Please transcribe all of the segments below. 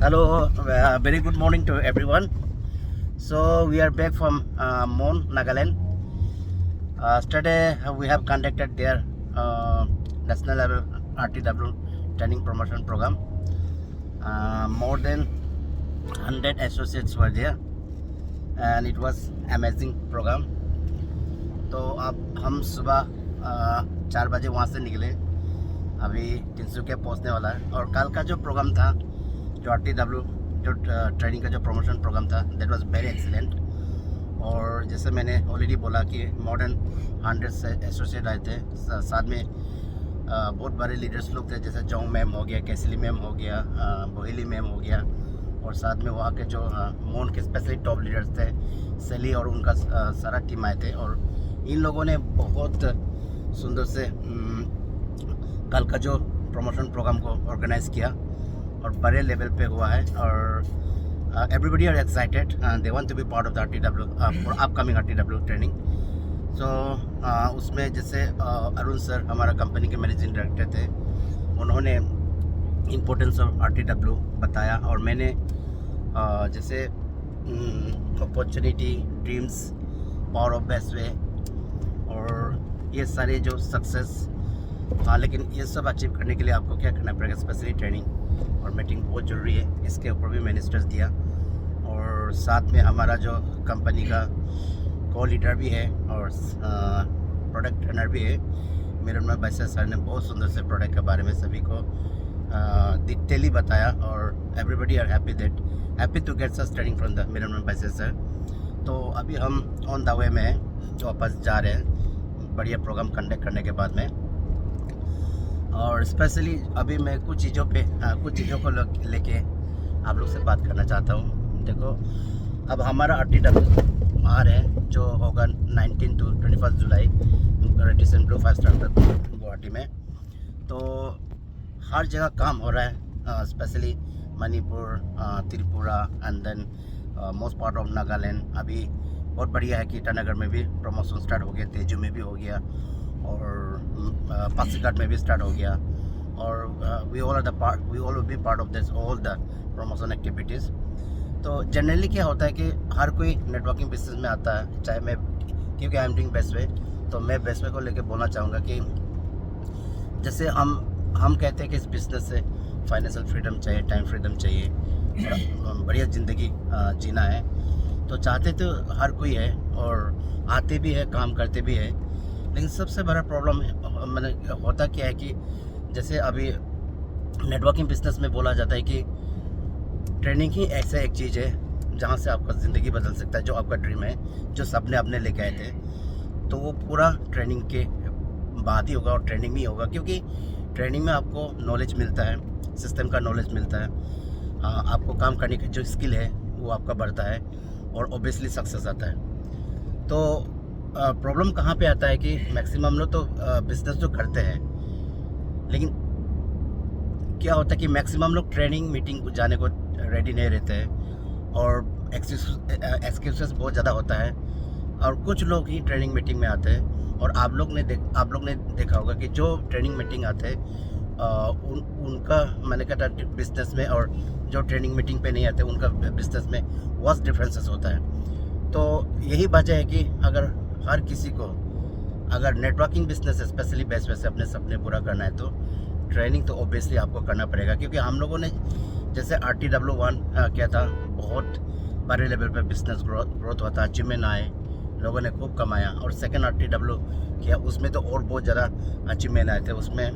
Hello, very good morning to everyone. So we are back from Mon, Nagaland. Yesterday we have conducted their national level RTW training promotion program. More than 100 associates were there, and it was amazing program. तो अब हम सुबह 4 बजे वहाँ से निकले, अभी तिनसुकिया पहुँचने वाला है। और कल का जो प्रोग्राम था, जो RTW जो ट्रेनिंग का जो प्रमोशन प्रोग्राम था, दैट वाज वेरी एक्सीलेंट। और जैसे मैंने ऑलरेडी बोला कि मोर देन 100 से एसोसिएट आए थे, साथ में बहुत बड़े लीडर्स लोग थे, जैसे जोंग मैम हो गया, कैसली मैम हो गया, बोहिली मैम हो गया, और साथ में वहाँ के जो मोन के स्पेशली टॉप लीडर्स थे, सेली और उनका सारा टीम आए थे। और इन लोगों ने बहुत सुंदर से कल का जो प्रमोशन प्रोग्राम को ऑर्गेनाइज़ किया और बड़े लेवल पे हुआ है। और everybody are excited, they want to be part of the RTW for upcoming RTW training. So उसमें जैसे अरुण सर हमारा कंपनी के मैनेजिंग डायरेक्टर थे, उन्होंने इम्पोर्टेंस ऑफ RTW बताया। और मैंने जैसे opportunity, dreams, power of best way और ये सारे जो सक्सेस, लेकिन ये सब अचीव करने के लिए आपको क्या करना पड़ेगा, स्पेशली ट्रेनिंग और मीटिंग बहुत ज़रूरी है। इसके ऊपर भी मैंने स्ट्रेस दिया। और साथ में हमारा जो कंपनी का को लीडर भी है और प्रोडक्ट ट्रेनर भी है, मिरन बैसा सर ने बहुत सुंदर से प्रोडक्ट के बारे में सभी को डिटेली बताया। और everybody are happy to get such training from the Miran Baisa sir. तो अभी हम ऑन द वे में हैं, वापस जा रहे हैं बढ़िया प्रोग्राम कंडक्ट करने के बाद में। और स्पेशली अभी मैं कुछ चीज़ों को लेके आप लोग से बात करना चाहता हूँ। देखो, अब हमारा RTW आ रहे हैं जो होगा 19 to 21 July Radisson Blu 5 star तक गुवाहाटी में। तो हर जगह काम हो रहा है, specially Manipur, Tripura and then most part of Nagaland. अभी बहुत बढ़िया है कि ईटानगर में भी प्रमोशन स्टार्ट हो गया, तेजू में भी हो गया और पासीघाट में भी स्टार्ट हो गया। और we all be part of this all the promotion activities. तो जनरली क्या होता है कि हर कोई नेटवर्किंग बिजनेस में आता है, चाहे मैं, क्योंकि I am doing best way, तो मैं बेस्ट वे को लेकर बोलना चाहूँगा कि जैसे हम कहते हैं कि इस बिज़नेस से फाइनेंशियल फ्रीडम चाहिए, टाइम फ्रीडम चाहिए, बढ़िया ज़िंदगी जीना है, तो चाहते तो हर कोई है और आते भी है, काम करते भी है। लेकिन सबसे बड़ा प्रॉब्लम मैंने होता क्या है कि जैसे अभी नेटवर्किंग बिजनेस में बोला जाता है कि ट्रेनिंग ही ऐसा एक चीज़ है जहाँ से आपका ज़िंदगी बदल सकता है। जो आपका ड्रीम है, जो सपने अपने लेके आए थे, तो वो पूरा ट्रेनिंग के बाद ही होगा और ट्रेनिंग में ही होगा। क्योंकि ट्रेनिंग में आपको नॉलेज मिलता है, सिस्टम का नॉलेज मिलता है, आपको काम करने की जो स्किल है वो आपका बढ़ता है और ऑब्वियसली सक्सेस आता है। तो प्रॉब्लम कहाँ पे आता है कि मैक्सिमम लोग तो बिजनेस तो करते हैं, लेकिन क्या होता है कि मैक्सिमम लोग ट्रेनिंग मीटिंग जाने को रेडी नहीं रहते हैं और एक्सक्यूजेस बहुत ज़्यादा होता है। और कुछ लोग ही ट्रेनिंग मीटिंग में आते हैं। और आप लोग ने देखा होगा कि जो ट्रेनिंग मीटिंग आते हैं उनका, मैंने कहा बिजनेस में, और जो ट्रेनिंग मीटिंग पे नहीं आते उनका बिजनेस में वास्ट डिफरेंसेस होता है। तो यही वजह है कि अगर हर किसी को अगर networking business specially best way से अपने सपने पूरा करना है, तो ट्रेनिंग तो ऑब्वियसली आपको करना पड़ेगा। क्योंकि हम लोगों ने जैसे RTW 1 किया था, बहुत बड़े लेवल पे बिजनेस ग्रोथ हुआ था, अचीवमेंट आए, लोगों ने खूब कमाया। और सेकंड RTW किया, उसमें तो और बहुत ज़्यादा अचीवमेंट आए थे। उसमें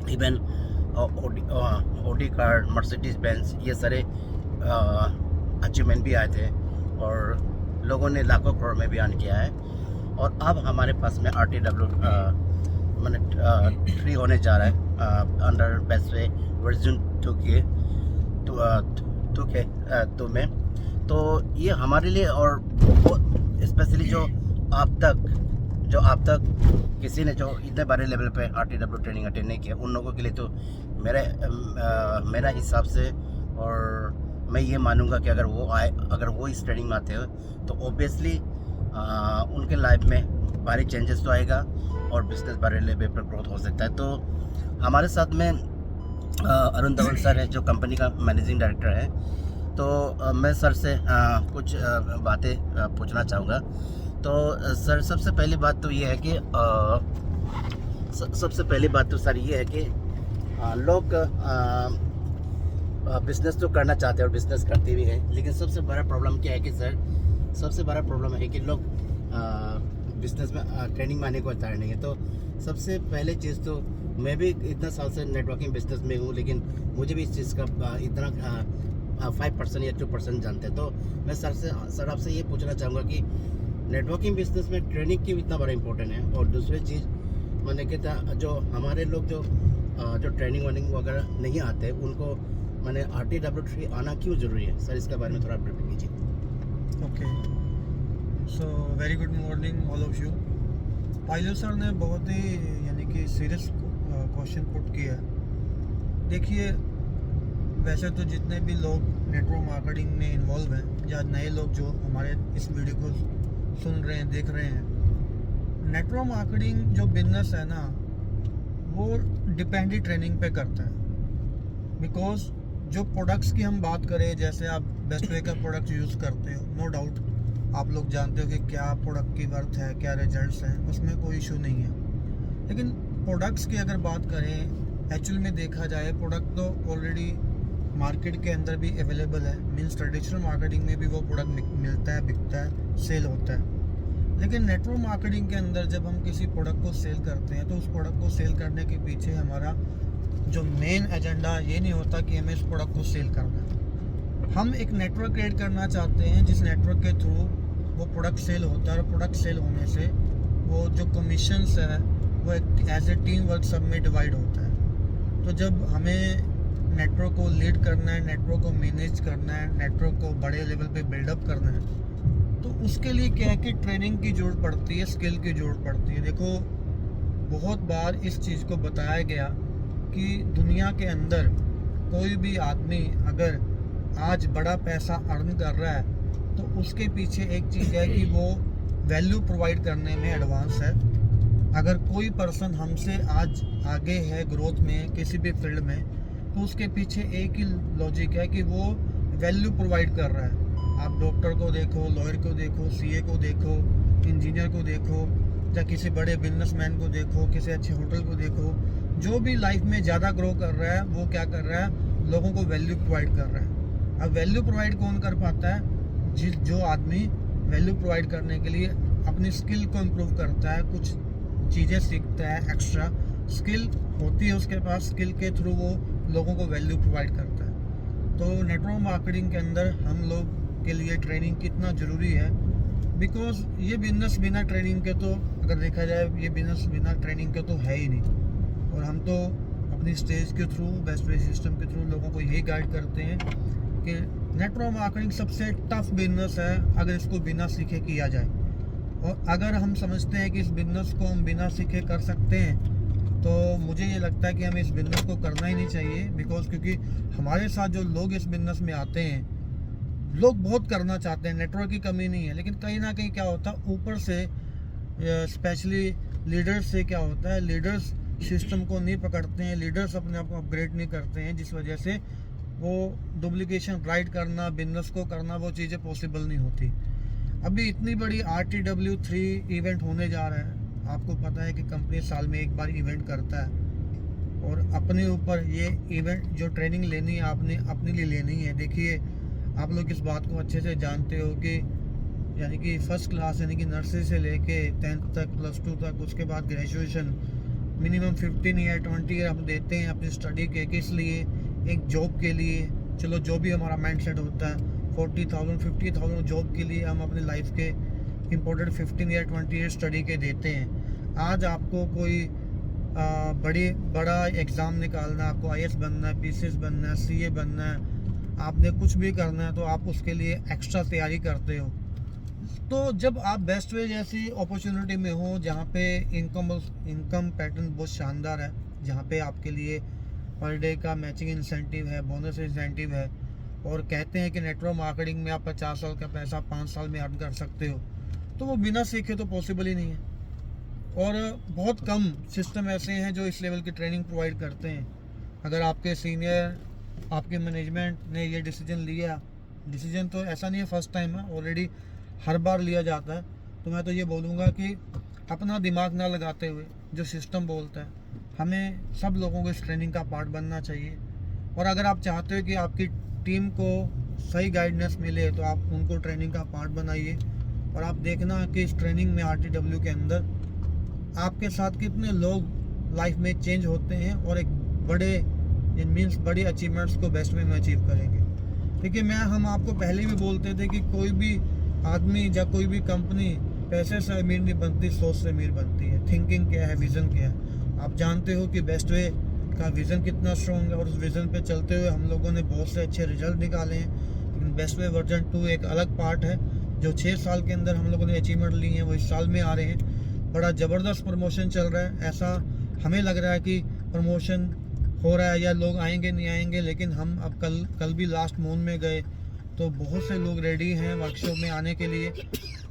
even Audi car, Mercedes Benz, ये सारे अचीवमेंट भी आए थे और लोगों ने लाखों करोड़ में भी अर्न किया है। और अब हमारे पास में RTW मैंने 3 होने जा रहा है अंडर बेस्ट वे वर्जन 2 में। तो ये हमारे लिए, और स्पेशली जो आप तक किसी ने जो इतने बड़े लेवल पे RTW ट्रेनिंग अटेंड नहीं किया, उन लोगों के लिए तो मेरा हिसाब से, और मैं ये मानूंगा कि अगर वो इस ट्रेनिंग में आते हो तो ऑब्वियसली उनके लाइफ में भारी चेंजेस तो आएगा और बिजनेस बड़े लेवल पर ग्रोथ हो सकता है। तो हमारे साथ में अरुण धवन सर है जो कंपनी का मैनेजिंग डायरेक्टर है। तो मैं सर से कुछ बातें पूछना चाहूँगा। तो सर सबसे पहली बात तो ये है कि सबसे पहली बात तो सर ये है कि लोग बिज़नेस तो करना चाहते हैं और बिज़नेस करते भी हैं, लेकिन सबसे बड़ा प्रॉब्लम क्या है कि सर सबसे बड़ा प्रॉब्लम है कि लोग बिज़नेस में ट्रेनिंग में आने को तैयार नहीं है। तो सबसे पहले चीज़ तो मैं भी इतना साल से नेटवर्किंग बिज़नेस में हूँ, लेकिन मुझे भी इस चीज़ का इतना 5% या 2% जानते हैं। तो मैं सर आपसे ये पूछना चाहूँगा कि नेटवर्किंग बिज़नेस में ट्रेनिंग क्यों इतना बड़ा इम्पोर्टेंट है। और दूसरी चीज़ मैंने कहता जो हमारे लोग जो ट्रेनिंग वार्निंग वगैरह नहीं आते उनको मैंने RTW3 आना क्यों ज़रूरी है सर, इसके बारे में थोड़ा ब्रीफ कीजिए। Okay, so very good morning all of you. Pilot sir ने बहुत ही यानी कि सीरियस क्वेश्चन पुट किया है। देखिए, वैसे तो जितने भी लोग नेटवर्क मार्केटिंग में इन्वॉल्व हैं या नए लोग जो हमारे इस वीडियो को सुन रहे हैं, देख रहे हैं, नेटवर्क मार्केटिंग जो बिजनेस है ना, वो डिपेंडेंट ट्रेनिंग पे करता है। बिकॉज जो प्रोडक्ट्स की हम बात करें, जैसे आप बेस्ट वे का प्रोडक्ट यूज़ करते हो, नो डाउट आप लोग जानते हो कि क्या प्रोडक्ट की वर्थ है, क्या रिजल्ट्स हैं, उसमें कोई इशू नहीं है। लेकिन प्रोडक्ट्स की अगर बात करें, एक्चुअल में देखा जाए प्रोडक्ट तो ऑलरेडी मार्केट के अंदर भी अवेलेबल है। मीन्स ट्रेडिशनल मार्केटिंग में भी वो प्रोडक्ट मिलता है, बिकता है, सेल होता है। लेकिन नेटवर्क मार्केटिंग के अंदर जब हम किसी प्रोडक्ट को सेल करते हैं तो उस प्रोडक्ट को सेल करने के पीछे हमारा जो मेन एजेंडा ये नहीं होता कि हमें इस प्रोडक्ट को सेल करना है। हम एक नेटवर्क क्रिएट करना चाहते हैं जिस नेटवर्क के थ्रू वो प्रोडक्ट सेल होता है, और प्रोडक्ट सेल होने से वो जो कमीशंस है वो एक एज ए टीम वर्क सब में डिवाइड होता है। तो जब हमें नेटवर्क को लीड करना है, नेटवर्क को मैनेज करना है, नेटवर्क को बड़े लेवल पे बिल्डअप करना है, तो उसके लिए क्या है कि ट्रेनिंग की ज़रूरत पड़ती है, स्किल की ज़रूरत पड़ती है। देखो, बहुत बार इस चीज़ को बताया गया कि दुनिया के अंदर कोई भी आदमी अगर आज बड़ा पैसा अर्न कर रहा है तो उसके पीछे एक चीज़ है कि वो वैल्यू प्रोवाइड करने में एडवांस है। अगर कोई पर्सन हमसे आज आगे है ग्रोथ में किसी भी फील्ड में, तो उसके पीछे एक ही लॉजिक है कि वो वैल्यू प्रोवाइड कर रहा है। आप डॉक्टर को देखो, लॉयर को देखो, CA को देखो, इंजीनियर को देखो, या किसी बड़े बिजनेसमैन को देखो, किसी अच्छे होटल को देखो, जो भी लाइफ में ज़्यादा ग्रो कर रहा है वो क्या कर रहा है, लोगों को वैल्यू प्रोवाइड कर रहा है। अब वैल्यू प्रोवाइड कौन कर पाता है? जो आदमी वैल्यू प्रोवाइड करने के लिए अपनी स्किल को इम्प्रूव करता है, कुछ चीज़ें सीखता है, एक्स्ट्रा स्किल होती है उसके पास, स्किल के थ्रू वो लोगों को वैल्यू प्रोवाइड करता है। तो नेटवर्क मार्केटिंग के अंदर हम लोग के लिए ट्रेनिंग कितना ज़रूरी है, बिकॉज ये बिजनेस बिना ट्रेनिंग के तो, अगर देखा जाए, ये बिजनेस बिना ट्रेनिंग के तो है ही नहीं। और हम तो अपनी स्टेज के थ्रू, बेस्ट वे सिस्टम के थ्रू लोगों को यही गाइड करते हैं कि नेटवर्क मार्केटिंग सबसे टफ बिजनेस है अगर इसको बिना सीखे किया जाए। और अगर हम समझते हैं कि इस बिजनेस को हम बिना सीखे कर सकते हैं, तो मुझे ये लगता है कि हमें इस बिज़नेस को करना ही नहीं चाहिए। बिकॉज क्योंकि हमारे साथ जो लोग इस बिज़नेस में आते हैं, लोग बहुत करना चाहते हैं, नेटवर्क की कमी नहीं है, लेकिन कहीं ना कहीं क्या होता है, ऊपर से स्पेशली लीडर्स से क्या होता है, लीडर्स सिस्टम को नहीं पकड़ते हैं, लीडर्स अपने आप को अपग्रेड नहीं करते हैं, जिस वजह से वो डुप्लीकेशन राइट करना, बिजनेस को करना, वो चीज़ें पॉसिबल नहीं होती। अभी इतनी बड़ी RTW3 इवेंट होने जा रहा है। आपको पता है कि कंपनी साल में एक बार इवेंट करता है, और अपने ऊपर ये इवेंट जो ट्रेनिंग लेनी है आपने अपने लिए लेनी है। देखिए, आप लोग इस बात को अच्छे से जानते हो कि यानी कि फर्स्ट क्लास यानी कि नर्सरी से लेके 10th तक, +2 तक, उसके बाद ग्रेजुएशन, मिनिमम 15 ईयर 20 ईयर हम देते हैं अपनी स्टडी के, किस लिए? एक जॉब के लिए। चलो, जो भी हमारा माइंड सेट होता है, 40,000 50,000 जॉब के लिए हम अपने लाइफ के इम्पोर्टेंट 15 ईयर 20 ईयर स्टडी के देते हैं। आज आपको कोई बड़ा एग्ज़ाम निकालना है, आपको IAS बनना है, PCS बनना है, CA बनना है, आपने कुछ भी करना है, तो आप उसके लिए एक्स्ट्रा तैयारी करते हो। तो जब आप बेस्ट वे जैसी अपॉर्चुनिटी में हो, जहाँ पे इनकम पैटर्न बहुत शानदार है, जहाँ पे आपके लिए पर डे का मैचिंग इंसेंटिव है, बोनस इंसेंटिव है, और कहते हैं कि नेटवर्क मार्केटिंग में आप 50 साल का पैसा 5 साल में अर्न कर सकते हो, तो वो बिना सीखे तो पॉसिबल ही नहीं है। और बहुत कम सिस्टम ऐसे हैं जो इस लेवल की ट्रेनिंग प्रोवाइड करते हैं। अगर आपके सीनियर, आपके मैनेजमेंट ने ये डिसीजन लिया, डिसीजन तो ऐसा नहीं है फर्स्ट टाइम है, ऑलरेडी हर बार लिया जाता है, तो मैं तो ये बोलूँगा कि अपना दिमाग ना लगाते हुए जो सिस्टम बोलता है, हमें सब लोगों को इस ट्रेनिंग का पार्ट बनना चाहिए। और अगर आप चाहते हो कि आपकी टीम को सही गाइडेंस मिले तो आप उनको ट्रेनिंग का पार्ट बनाइए। और आप देखना कि इस ट्रेनिंग में RTW के अंदर आपके साथ कितने लोग लाइफ में चेंज होते हैं और एक बड़े बड़ी अचीवमेंट्स को बेस्ट वे में अचीव करेंगे। देखिए हम आपको पहले भी बोलते थे कि कोई भी आदमी या कोई भी कंपनी पैसे से अमीर नहीं बनती, सोच से अमीर बनती है। थिंकिंग क्या है, विज़न क्या है। आप जानते हो कि बेस्ट वे का विज़न कितना स्ट्रॉन्ग है और उस विज़न पे चलते हुए हम लोगों ने बहुत से अच्छे रिजल्ट निकाले हैं। लेकिन बेस्ट वे वर्जन 2 एक अलग पार्ट है जो 6 साल के अंदर हम लोगों ने अचीवमेंट ली हैं, वो इस साल में आ रहे हैं। बड़ा ज़बरदस्त प्रमोशन चल रहा है। ऐसा हमें लग रहा है कि प्रमोशन हो रहा है या लोग आएंगे नहीं आएंगे, लेकिन हम अब कल भी लास्ट मून में गए तो बहुत से लोग रेडी हैं वर्कशॉप में आने के लिए।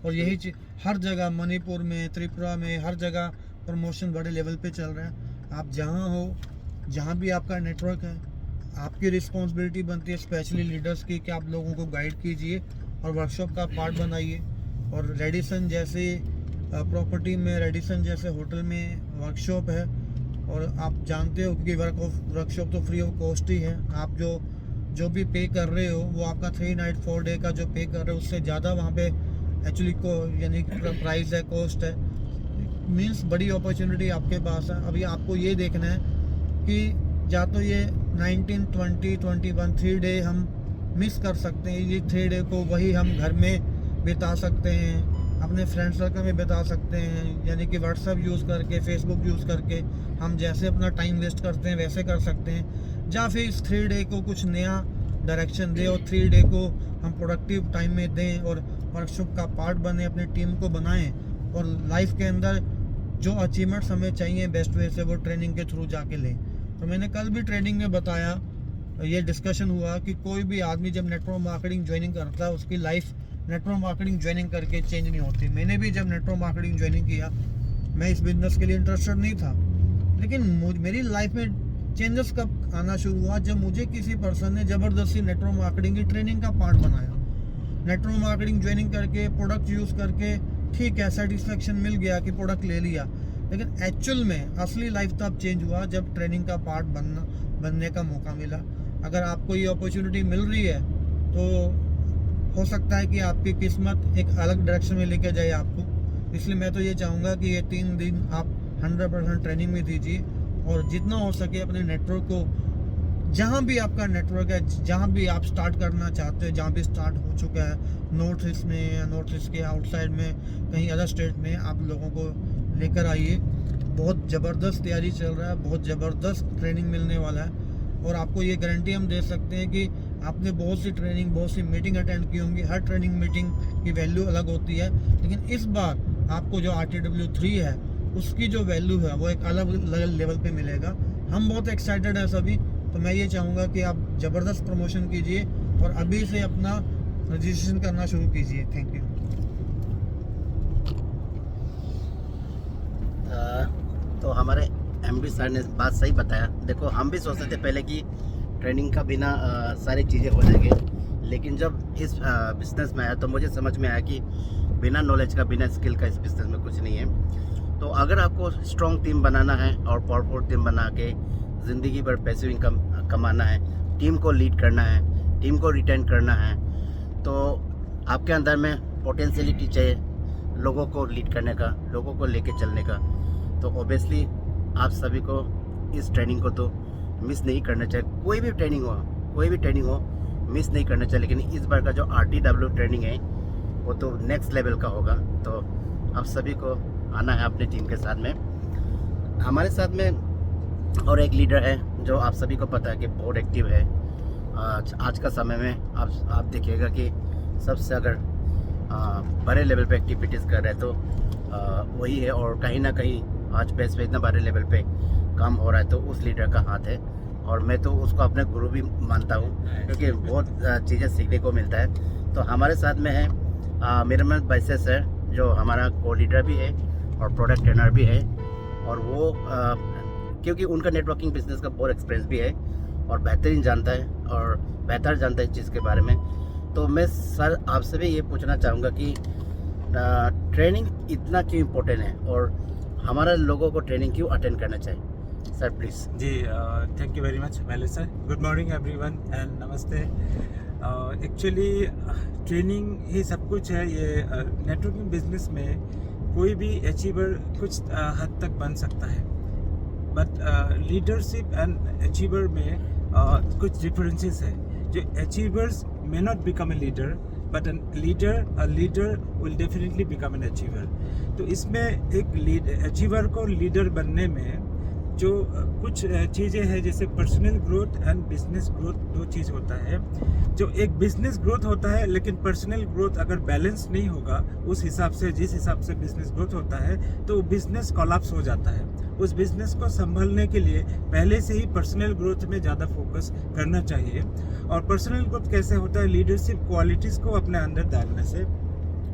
और यही हर जगह, मणिपुर में, त्रिपुरा में, हर जगह प्रमोशन बड़े लेवल पे चल रहा है। आप जहाँ हो, जहाँ भी आपका नेटवर्क है, आपकी रिस्पॉन्सिबिलिटी बनती है स्पेशली लीडर्स की कि आप लोगों को गाइड कीजिए और वर्कशॉप का पार्ट बनाइए। और रेडिसन जैसे प्रॉपर्टी में, रेडिसन जैसे होटल में वर्कशॉप है और आप जानते हो कि वर्कशॉप तो फ्री ऑफ कॉस्ट ही है। आप जो भी पे कर रहे हो वो आपका 3 नाइट 4 डे का जो पे कर रहे हो उससे ज़्यादा वहाँ पे एक्चुअली यानी प्राइस है, कॉस्ट है। मीन्स बड़ी अपॉर्चुनिटी आपके पास है। अभी आपको ये देखना है कि या तो ये 19, 20, 21 3 डे हम मिस कर सकते हैं। ये 3 डे को वही हम घर में बिता सकते हैं, अपने फ्रेंड सर्कल में बिता सकते हैं, यानी कि व्हाट्सएप यूज़ करके, फेसबुक यूज़ करके हम जैसे अपना टाइम वेस्ट करते हैं वैसे कर सकते हैं। या फिर इस 3 डे को कुछ नया डायरेक्शन दें और 3 डे को हम प्रोडक्टिव टाइम में दें और वर्कशॉप का पार्ट बने, अपनी टीम को बनाएं और लाइफ के अंदर जो अचीवमेंट्स हमें चाहिए बेस्ट वे से वो ट्रेनिंग के थ्रू जाके लें। तो मैंने कल भी ट्रेनिंग में बताया, ये डिस्कशन हुआ कि कोई भी आदमी जब नेटवर्क मार्केटिंग ज्वाइनिंग करता है उसकी लाइफ नेटवर्क मार्केटिंग ज्वाइनिंग करके चेंज नहीं होती। मैंने भी जब नेटवर्क मार्केटिंग ज्वाइनिंग किया, मैं इस बिजनेस के लिए इंटरेस्टेड नहीं था, लेकिन मेरी लाइफ में चेंजेस कब आना शुरू हुआ जब मुझे किसी पर्सन ने ज़बरदस्ती नेटवर्क मार्केटिंग की ट्रेनिंग का पार्ट बनाया। नेटवर्क मार्केटिंग ज्वाइनिंग करके, प्रोडक्ट यूज़ करके, ठीक है सेटिस्फेक्शन मिल गया कि प्रोडक्ट ले लिया, लेकिन एक्चुअल में असली लाइफ तब चेंज हुआ जब ट्रेनिंग का पार्ट बनने का मौका मिला। अगर आपको ये अपॉर्चुनिटी मिल रही है तो हो सकता है कि आपकी किस्मत एक अलग डायरेक्शन में लेके जाए आपको। इसलिए मैं तो ये चाहूँगा कि ये 3 दिन आप 100% ट्रेनिंग में दीजिए और जितना हो सके अपने नेटवर्क को, जहाँ भी आपका नेटवर्क है, जहाँ भी आप स्टार्ट करना चाहते हो, जहाँ भी स्टार्ट हो चुका है, नॉर्थ ईस्ट में या नॉर्थ ईस्ट के आउटसाइड में, कहीं अदर स्टेट में, आप लोगों को लेकर आइए। बहुत ज़बरदस्त तैयारी चल रहा है, बहुत ज़बरदस्त ट्रेनिंग मिलने वाला है और आपको ये गारंटी हम दे सकते हैं कि आपने बहुत सी ट्रेनिंग, बहुत सी मीटिंग अटेंड की होंगी। हर ट्रेनिंग मीटिंग की वैल्यू अलग होती है, लेकिन इस बार आपको जो RTW 3 है उसकी जो वैल्यू है वो एक अलग लेवल पे मिलेगा। हम बहुत एक्साइटेड हैं सभी। तो मैं ये चाहूँगा कि आप ज़बरदस्त प्रमोशन कीजिए और अभी से अपना रजिस्ट्रेशन करना शुरू कीजिए। Thank you. तो हमारे MD सर ने बात सही बताया। देखो हम भी सोचते थे पहले कि ट्रेनिंग का बिना सारी चीज़ें हो जाएंगे, लेकिन जब इस बिज़नेस में आया तो मुझे समझ में आया कि बिना नॉलेज का, बिना स्किल का इस बिज़नेस में कुछ नहीं है। तो अगर आपको स्ट्रॉन्ग टीम बनाना है और पावरफुल टीम बना के ज़िंदगी भर पैसिव इनकम कमाना है, टीम को लीड करना है, टीम को रिटेन करना है, तो आपके अंदर में पोटेंशियलिटी चाहिए लोगों को लीड करने का, लोगों को लेके चलने का। तो ऑब्वियसली आप सभी को इस ट्रेनिंग को तो मिस नहीं करना चाहिए। कोई भी ट्रेनिंग हो मिस नहीं करना चाहिए। लेकिन इस बार का जो RTW ट्रेनिंग है वो तो नेक्स्ट लेवल का होगा। तो आप सभी को आना है अपनी टीम के साथ में। हमारे साथ में और एक लीडर है जो आप सभी को पता है कि बहुत एक्टिव है। आज का समय में आप देखिएगा कि सबसे अगर बड़े लेवल पे एक्टिविटीज़ कर रहे हैं तो वही है। और कहीं ना कहीं आज बेस पे इतना बड़े लेवल पे काम हो रहा है तो उस लीडर का हाथ है। और मैं तो उसको अपने गुरु भी मानता हूँ क्योंकि बहुत चीज़ें सीखने को मिलता है। तो हमारे साथ में है मिरमन बैसे सर, जो हमारा को लीडर भी है और प्रोडक्ट ट्रेनर भी है। और वो क्योंकि उनका नेटवर्किंग बिजनेस का बहुत एक्सपीरियंस भी है और बेहतरीन जानता है और बेहतर जानता है इस चीज़ के बारे में। तो मैं सर आपसे भी ये पूछना चाहूँगा कि ट्रेनिंग इतना क्यों इम्पोर्टेंट है और हमारा लोगों को ट्रेनिंग क्यों अटेंड करना चाहिए सर, प्लीज़। जी, थैंक यू वेरी मच मैले sir. Good morning everyone and namaste. Actually training ही सब कुछ है। ये नेटवर्किंग बिजनेस में कोई भी अचीवर कुछ हद तक बन सकता है, बट लीडरशिप एंड अचीवर में कुछ डिफरेंसेस है। जो achievers may not become a leader, but a leader will definitely become an achiever. तो इसमें एक अचीवर को लीडर बनने में जो कुछ चीज़ें हैं, जैसे personal growth and business growth, दो चीज़ होता है। जो एक बिजनेस ग्रोथ होता है, लेकिन पर्सनल ग्रोथ अगर बैलेंस नहीं होगा उस हिसाब से, जिस हिसाब से बिजनेस ग्रोथ होता है, तो बिजनेस कोलैप्स हो जाता है। उस बिजनेस को संभालने के लिए पहले से ही पर्सनल ग्रोथ में ज़्यादा फोकस करना चाहिए। और पर्सनल ग्रोथ कैसे होता है? लीडरशिप क्वालिटीज़ को अपने अंदर डालने से,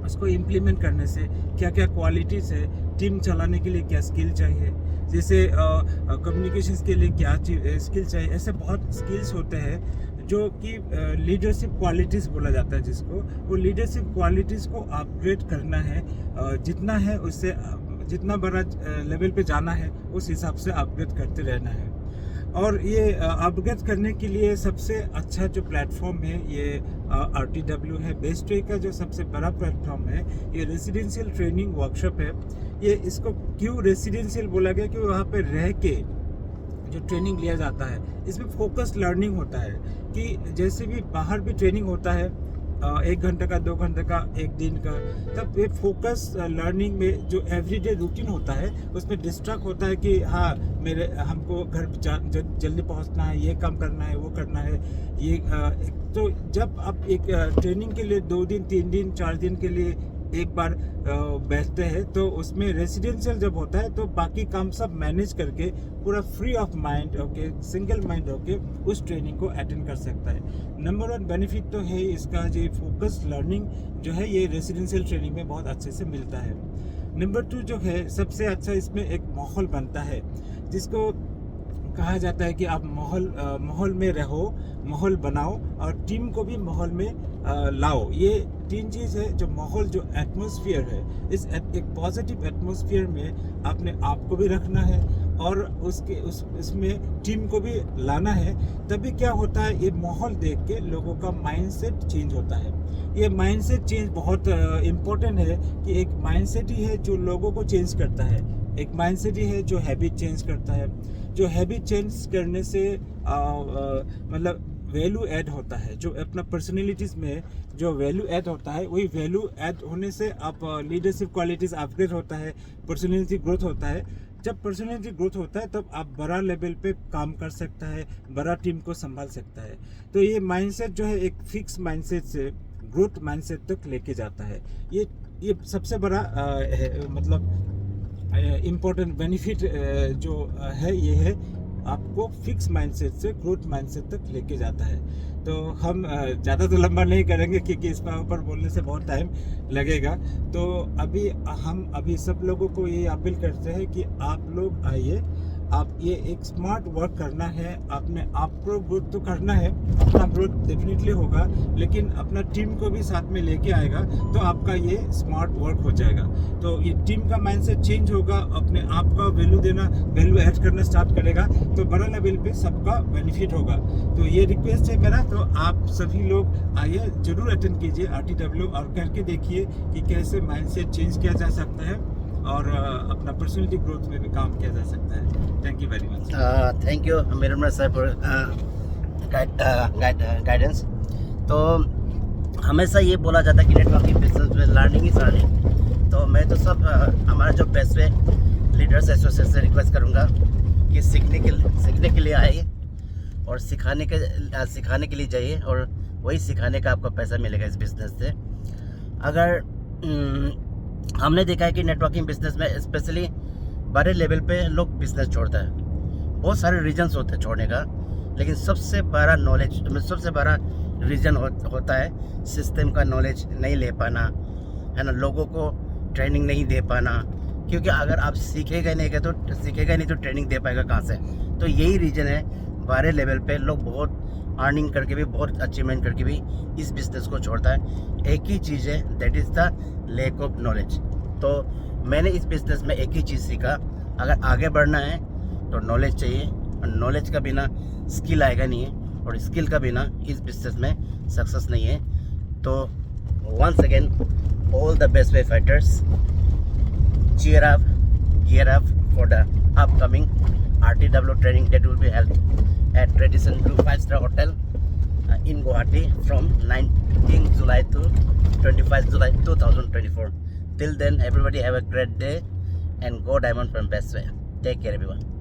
उसको इम्प्लीमेंट करने से। क्या क्या क्वालिटीज़ है, टीम चलाने के लिए क्या स्किल चाहिए, जैसे कम्युनिकेशंस के लिए क्या स्किल चाहिए, ऐसे बहुत स्किल्स होते हैं जो कि लीडरशिप क्वालिटीज़ बोला जाता है जिसको। वो लीडरशिप क्वालिटीज़ को अपग्रेड करना है, जितना है उससे जितना बड़ा लेवल पे जाना है उस हिसाब से अपग्रेड करते रहना है। और ये अपग्रेड करने के लिए सबसे अच्छा जो प्लेटफॉर्म है ये RTW है। बेस्ट वे का जो सबसे बड़ा प्लेटफॉर्म है ये रेसिडेंशियल ट्रेनिंग वर्कशॉप है। ये इसको क्यों रेसिडेंशियल बोला गया? कि वहाँ पे रह के जो ट्रेनिंग लिया जाता है, इसमें फोकस लर्निंग होता है। कि जैसे भी बाहर भी ट्रेनिंग होता है 1 घंटे का, 2 घंटे का, 1 दिन का, तब ये फोकस लर्निंग में जो एवरीडे रूटीन होता है उसमें डिस्ट्रैक्ट होता है कि हाँ हमको घर जल्दी पहुंचना है, ये काम करना है, वो करना है, ये तो जब आप एक ट्रेनिंग के लिए 2 दिन, 3 दिन, 4 दिन के लिए एक बार बैठते हैं, तो उसमें रेसिडेंशियल जब होता है तो बाकी काम सब मैनेज करके पूरा फ्री ऑफ माइंड होके, सिंगल माइंड होके उस ट्रेनिंग को अटेंड कर सकता है। नंबर 1 बेनिफिट तो है इसका, जो फोकस लर्निंग जो है ये रेसिडेंशियल ट्रेनिंग में बहुत अच्छे से मिलता है। नंबर 2 जो है सबसे अच्छा, इसमें एक माहौल बनता है जिसको कहा जाता है कि आप माहौल में रहो, माहौल बनाओ और टीम को भी माहौल में लाओ। ये 3 चीज़ है। जो माहौल, जो एटमॉस्फेयर है, इस एक पॉजिटिव एटमॉस्फेयर में अपने आप को भी रखना है और उसमें टीम को भी लाना है। तभी क्या होता है, ये माहौल देख के लोगों का माइंडसेट चेंज होता है। ये माइंडसेट चेंज बहुत इम्पोर्टेंट है कि एक माइंडसेट ही है जो लोगों को चेंज करता है। एक माइंडसेट ही है जो हैबिट चेंज करता है। जो हैबिट चेंज करने से मतलब वैल्यू ऐड होता है। जो अपना पर्सनैलिटीज़ में जो वैल्यू ऐड होता है, वही वैल्यू ऐड होने से आप लीडरशिप क्वालिटीज़ अपग्रेड होता है, पर्सनैलिटी ग्रोथ होता है। जब पर्सनैलिटी ग्रोथ होता है तब आप बड़ा लेवल पे काम कर सकता है, बड़ा टीम को संभाल सकता है। तो ये माइंडसेट जो है एक फिक्स माइंडसेट से ग्रोथ माइंडसेट तक लेके जाता है। ये सबसे बड़ा मतलब इम्पोर्टेंट बेनिफिट जो है ये है, आपको फिक्स माइंडसेट से ग्रोथ माइंडसेट तक लेके जाता है। तो हम ज़्यादा तो लंबा नहीं करेंगे क्योंकि इस पर ऊपर बोलने से बहुत टाइम लगेगा। तो हम अभी सब लोगों को ये अपील करते हैं कि आप लोग आइए, आप ये एक स्मार्ट वर्क करना है, अपने आप को ग्रोथ तो करना है, अपना ग्रोथ डेफिनेटली होगा, लेकिन अपना टीम को भी साथ में लेके आएगा तो आपका ये स्मार्ट वर्क हो जाएगा। तो ये टीम का माइंडसेट चेंज होगा, अपने आप का वैल्यू ऐड करना स्टार्ट करेगा, तो बड़ा लेवल पे सबका बेनिफिट होगा। तो ये रिक्वेस्ट है मेरा, तो आप सभी लोग आइए, जरूर अटेंड कीजिए RTW और करके देखिए कि कैसे माइंडसेट चेंज किया जा सकता है और अपना पर्सनैलिटी ग्रोथ में भी काम किया जा सकता है। Thank you very much. Thank you मीरमर सर फॉर गाइडेंस। तो हमेशा ये बोला जाता है कि नेटवर्किंग बिजनेस में लर्निंग ही लर्निंग। तो मैं तो सब हमारा जो बेस्ट वे लीडर्स एसोसिएशन से रिक्वेस्ट करूँगा कि सीखने के लिए आइए और सिखाने के लिए जाइए और वही सिखाने का आपको पैसा मिलेगा इस बिज़नेस से। अगर हमने देखा है कि नेटवर्किंग बिजनेस में स्पेशली बड़े लेवल पे लोग बिजनेस छोड़ता है। बहुत सारे रीजंस होते हैं छोड़ने का, लेकिन सबसे बड़ा रीज़न होता है सिस्टम का नॉलेज नहीं ले पाना, है ना, लोगों को ट्रेनिंग नहीं दे पाना। क्योंकि अगर आप सीखेगा नहीं तो ट्रेनिंग दे पाएगा कहाँ से। तो यही रीज़न है बड़े लेवल पे लोग बहुत अर्निंग करके भी, बहुत अचीवमेंट करके भी इस बिज़नेस को छोड़ता है। एक ही चीज़ है, that is the lack of knowledge. तो मैंने इस बिज़नेस में एक ही चीज़ सीखा, अगर आगे बढ़ना है तो नॉलेज चाहिए, और नॉलेज का बिना स्किल आएगा नहीं है, और स्किल का बिना इस बिज़नेस में सक्सेस नहीं है। तो once again all the best way fighters, cheer up, gear up for the upcoming RTW training that will be held at Tradition Blue 5-star Hotel in Guwahati from 19th July to 25th July 2024. Till then, everybody have a great day and go Diamond from Best Way. Take care, everyone.